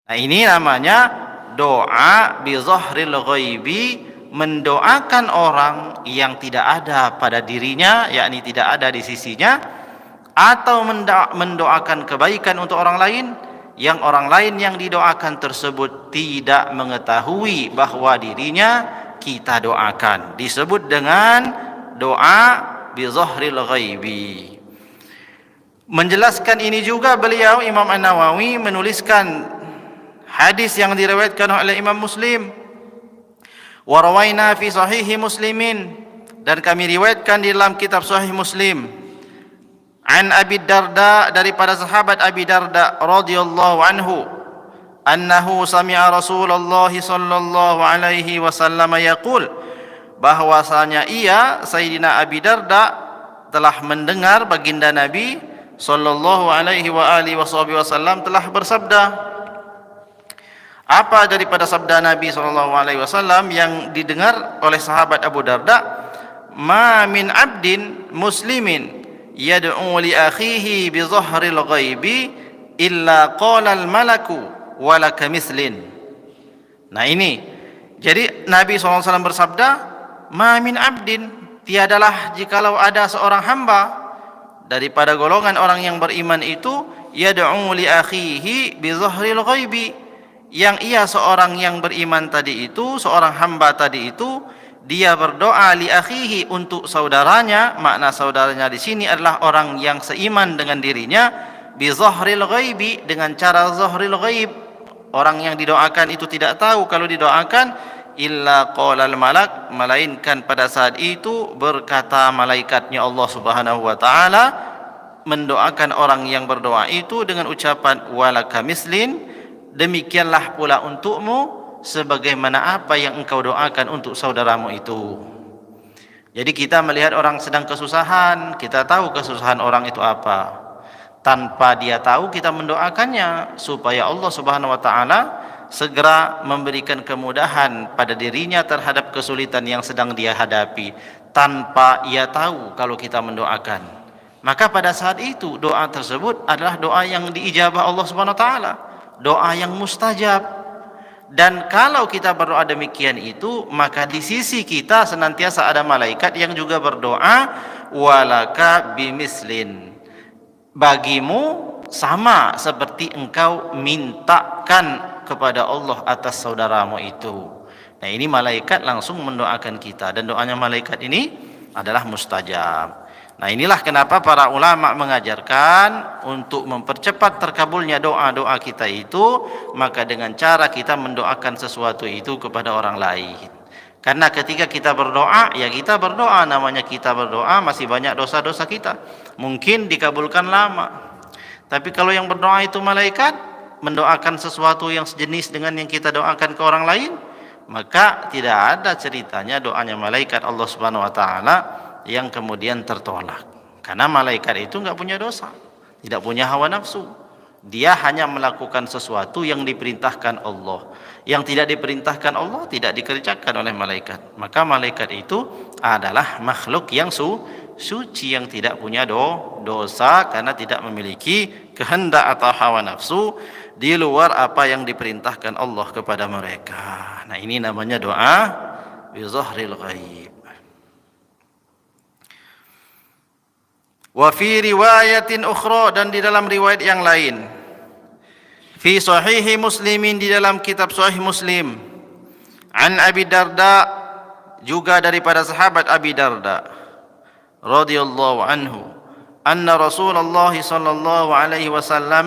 Nah, ini namanya doa bi zahril ghaibi, mendoakan orang yang tidak ada pada dirinya, yakni tidak ada di sisinya, atau mendoakan kebaikan untuk orang lain yang orang lain yang didoakan tersebut tidak mengetahui bahwa dirinya kita doakan. Disebut dengan doa bi zahril ghaibi. Menjelaskan ini juga beliau Imam An-Nawawi menuliskan hadis yang diriwayatkan oleh Imam Muslim. Wa rawaina fi sahihi Muslimin, dan kami riwayatkan di dalam kitab Sahih Muslim, an Abi Darda, daripada sahabat Abi Darda radhiyallahu anhu, annahu sami'a Rasulullah sallallahu alaihi wasallam yaqul, bahwasanya ia Sayyidina Abi Darda telah mendengar baginda Nabi sallallahu alaihi wa alihi wasallam telah bersabda. Apa daripada sabda Nabi sallallahu alaihi wasallam yang didengar oleh sahabat Abu Darda? Ma min abdin muslimin yad'u li akhihi bi zahril ghaibi illa qala al malaku wa laka mislin. Nah, ini jadi Nabi SAW bersabda, ma min abdin, tiadalah jikalau ada seorang hamba daripada golongan orang yang beriman itu, yad'u li akhihi bi zahril ghaibi, yang ia seorang yang beriman tadi itu, seorang hamba tadi itu, dia berdoa li akhihi, untuk saudaranya. Makna saudaranya di sini adalah orang yang seiman dengan dirinya, bi zahril ghaibi, dengan cara zahril ghaib. Orang yang didoakan itu tidak tahu kalau didoakan, illa qalal malak, melainkan pada saat itu berkata malaikatnya Allah Subhanahu wa taala mendoakan orang yang berdoa itu dengan ucapan walaka mislin, demikianlah pula untukmu sebagaimana apa yang engkau doakan untuk saudaramu itu. Jadi kita melihat orang sedang kesusahan, kita tahu kesusahan orang itu apa. Tanpa dia tahu, kita mendoakannya supaya Allah Subhanahu wa taala segera memberikan kemudahan pada dirinya terhadap kesulitan yang sedang dia hadapi, tanpa ia tahu kalau kita mendoakan. Maka pada saat itu doa tersebut adalah doa yang diijabah Allah Subhanahu wa taala, doa yang mustajab. Dan kalau kita berdoa demikian itu, maka di sisi kita senantiasa ada malaikat yang juga berdoa walaka bimislin, bagimu sama seperti engkau mintakan kepada Allah atas saudaramu itu. Nah, ini malaikat langsung mendoakan kita, dan doanya malaikat ini adalah mustajab. Nah, inilah kenapa para ulama mengajarkan untuk mempercepat terkabulnya doa-doa kita itu, maka dengan cara kita mendoakan sesuatu itu kepada orang lain. Karena ketika kita berdoa, ya kita berdoa, namanya kita berdoa, masih banyak dosa-dosa kita, mungkin dikabulkan lama. Tapi kalau yang berdoa itu malaikat, mendoakan sesuatu yang sejenis dengan yang kita doakan ke orang lain, maka tidak ada ceritanya doanya malaikat Allah Subhanahu wa taala yang kemudian tertolak. Karena malaikat itu enggak punya dosa, tidak punya hawa nafsu. Dia hanya melakukan sesuatu yang diperintahkan Allah. Yang tidak diperintahkan Allah tidak dikerjakan oleh malaikat. Maka malaikat itu adalah makhluk yang suci, yang tidak punya dosa, karena tidak memiliki kehendak atau hawa nafsu di luar apa yang diperintahkan Allah kepada mereka. Nah, ini namanya doa bi zahril ghaib. Wa fi riwayatin ukhra, dan di dalam riwayat yang lain, fi sahihi Muslimin, di dalam kitab Sahih Muslim, an Abi Darda, juga daripada sahabat Abi Darda radhiyallahu anhu, anna Rasulullah sallallahu alaihi wasallam,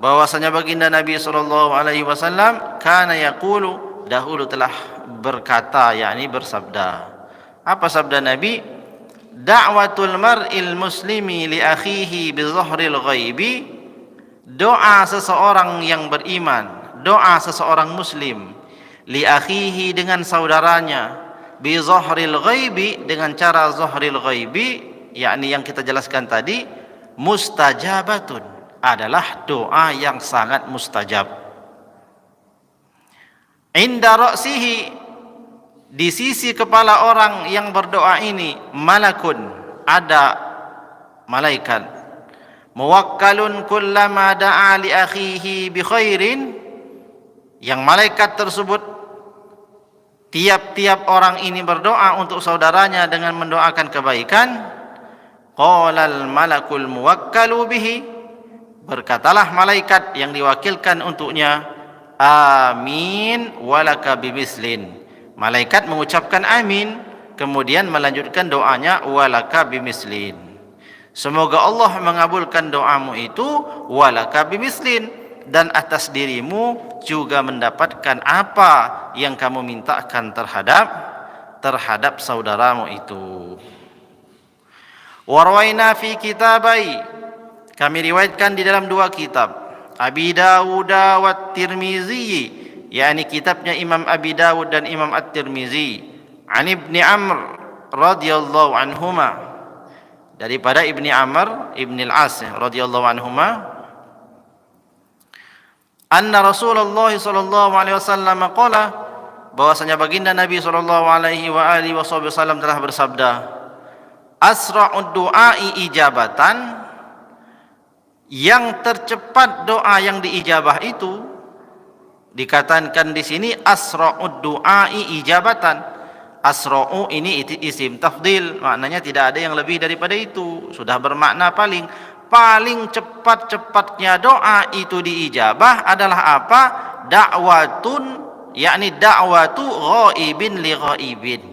bahwasanya baginda Nabi sallallahu alaihi wasallam, kana yaqulu, dahulu telah berkata, yakni bersabda. Apa sabda Nabi? Da'watul mar'il muslimi li akhihi bi zahril ghaibi, doa seseorang yang beriman, doa seseorang muslim, li akhihi, dengan saudaranya, bi zahril ghaibi, dengan cara zahril ghaibi, yakni yang kita jelaskan tadi, mustajabatun, adalah doa yang sangat mustajab. Inda ra'sihi, di sisi kepala orang yang berdoa ini, malakun, ada malaikat, muwakkalun kullama da'a li akhihi bi khairin, yang malaikat tersebut tiap-tiap orang ini berdoa untuk saudaranya dengan mendoakan kebaikan, qalal malakul muwakkalu bihi, berkatalah malaikat yang diwakilkan untuknya, amin walaka bimislin. Malaikat mengucapkan amin, kemudian melanjutkan doanya walaka bimislin. Semoga Allah mengabulkan doamu itu walaka bimislin, dan atas dirimu juga mendapatkan apa yang kamu mintakan terhadap saudaramu itu. Warwaina fi kitabai, kami riwayatkan di dalam dua kitab, Abi Dawud wa Tirmizi, yakni kitabnya Imam Abi Dawud dan Imam At-Tirmizi, an Ibni Amr radhiyallahu anhuma, daripada Ibni Amr Ibni Al-As radhiyallahu anhuma, anna Rasulullah sallallahu alaihi wasallam qala, bahwasanya baginda Nabi sallallahu alaihi wasallam telah bersabda, asra'ud du'ai ijabatan, yang tercepat doa yang diijabah itu, dikatakan di sini asra'ud du'ai ijabatan. Asra'u ini isim tafdil, maknanya tidak ada yang lebih daripada itu, sudah bermakna paling cepat-cepatnya doa itu diijabah adalah apa? Da'watun, yakni da'watu ghaibin li ghaibin,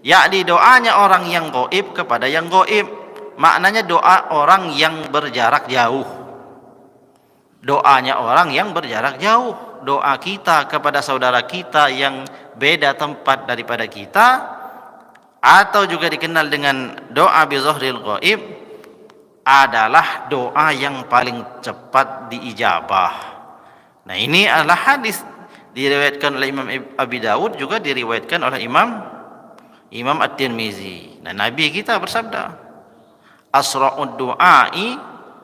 yakni doanya orang yang gaib kepada yang gaib. Maknanya doa orang yang berjarak jauh, doanya orang yang berjarak jauh, doa kita kepada saudara kita yang beda tempat daripada kita, atau juga dikenal dengan doa bi zahril ghaib, adalah doa yang paling cepat diijabah. Nah, ini adalah hadis diriwayatkan oleh Imam Abi Dawud, juga diriwayatkan oleh Imam At-Tirmizi. Nah, Nabi kita bersabda, asra'ud du'ai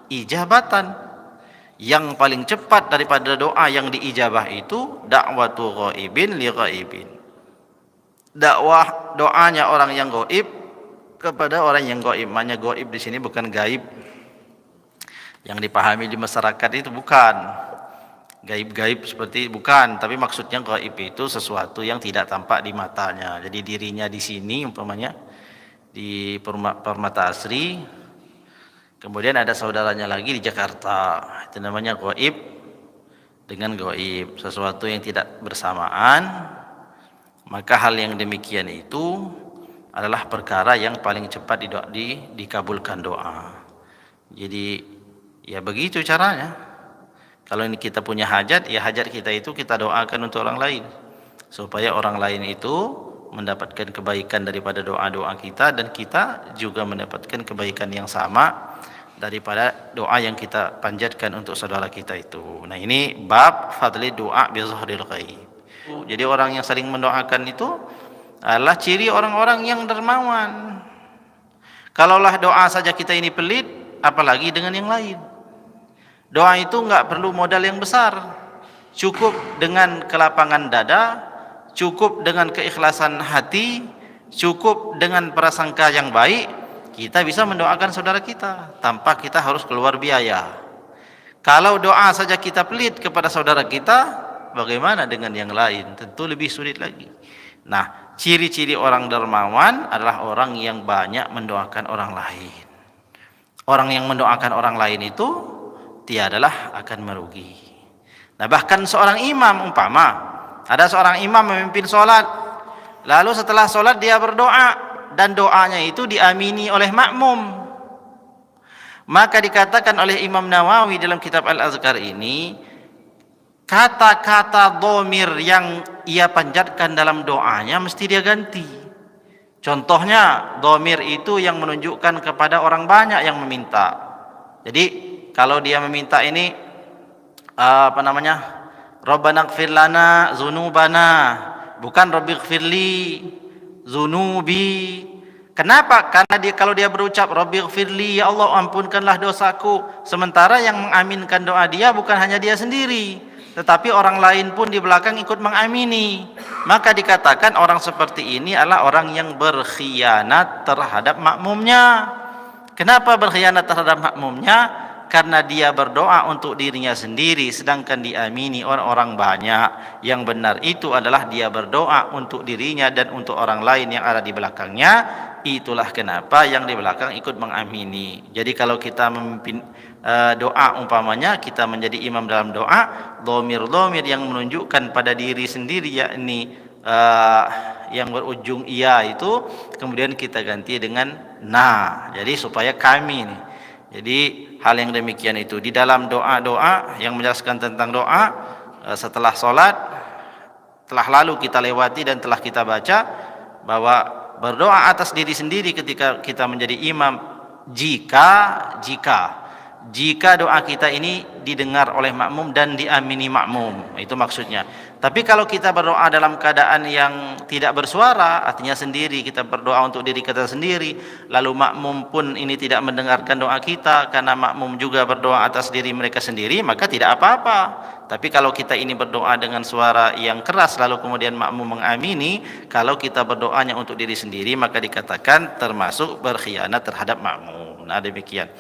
ijabatan, yang paling cepat daripada doa yang diijabah itu da'watu ghaibin li ghaibin, dakwah doanya orang yang gaib kepada orang yang gaib. Maknanya gaib di sini bukan gaib yang dipahami di masyarakat, itu bukan gaib-gaib seperti, bukan, tapi maksudnya gaib itu sesuatu yang tidak tampak di matanya. Jadi dirinya di sini umpamanya di Permata Asri, kemudian ada saudaranya lagi di Jakarta, itu namanya gaib dengan gaib, sesuatu yang tidak bersamaan. Maka hal yang demikian itu adalah perkara yang paling cepat dikabulkan doa. Jadi ya begitu caranya. Kalau ini kita punya hajat, ya hajat kita itu kita doakan untuk orang lain, supaya orang lain itu mendapatkan kebaikan daripada doa-doa kita, dan kita juga mendapatkan kebaikan yang sama daripada doa yang kita panjatkan untuk saudara kita itu. Nah, ini bab fadli doa bi zahril ghaib. Jadi orang yang sering mendoakan itu adalah ciri orang-orang yang dermawan. Kalaulah doa saja kita ini pelit, apalagi dengan yang lain. Doa itu enggak perlu modal yang besar, cukup dengan kelapangan dada, cukup dengan keikhlasan hati, cukup dengan prasangka yang baik, kita bisa mendoakan saudara kita tanpa kita harus keluar biaya. Kalau doa saja kita pelit kepada saudara kita, bagaimana dengan yang lain? Tentu lebih sulit lagi. Nah, ciri-ciri orang dermawan adalah orang yang banyak mendoakan orang lain. Orang yang mendoakan orang lain itu tiadalah akan merugi. Nah, bahkan seorang imam, umpama ada seorang imam memimpin sholat, lalu setelah sholat dia berdoa, dan doanya itu diamini oleh makmum, maka dikatakan oleh Imam Nawawi dalam kitab Al-Azkar ini, kata-kata dhamir yang ia panjatkan dalam doanya mesti dia ganti. Contohnya, dhamir itu yang menunjukkan kepada orang banyak yang meminta. Jadi kalau dia meminta ini Rabbana ighfir lana dzunubana, bukan Rabbighfirli dzunubi. Kenapa? Karena kalau dia berucap Rabbighfirli, ya Allah ampunkanlah dosaku, sementara yang mengaminkan doa dia bukan hanya dia sendiri, tetapi orang lain pun di belakang ikut mengamini, maka dikatakan orang seperti ini adalah orang yang berkhianat terhadap makmumnya. Kenapa berkhianat terhadap makmumnya? karena dia berdoa untuk dirinya sendiri sedangkan diamini orang-orang banyak. Yang benar itu adalah dia berdoa untuk dirinya dan untuk orang lain yang ada di belakangnya. Itulah kenapa yang di belakang ikut mengamini. Jadi kalau kita memimpin doa, umpamanya kita menjadi imam dalam doa, dhamir-dhamir yang menunjukkan pada diri sendiri, yakni yang berujung iya itu kemudian kita ganti dengan na. Jadi supaya kami nih. Jadi hal yang demikian itu di dalam doa-doa yang menjelaskan tentang doa setelah solat telah lalu kita lewati dan telah kita baca bahwa berdoa atas diri sendiri ketika kita menjadi imam jika doa kita ini didengar oleh makmum dan diamini makmum, itu maksudnya. Tapi kalau kita berdoa dalam keadaan yang tidak bersuara, artinya sendiri, kita berdoa untuk diri kita sendiri, lalu makmum pun ini tidak mendengarkan doa kita karena makmum juga berdoa atas diri mereka sendiri, maka tidak apa-apa. Tapi kalau kita ini berdoa dengan suara yang keras lalu kemudian makmum mengamini, kalau kita berdoanya untuk diri sendiri maka dikatakan termasuk berkhianat terhadap makmum. Nah, demikian.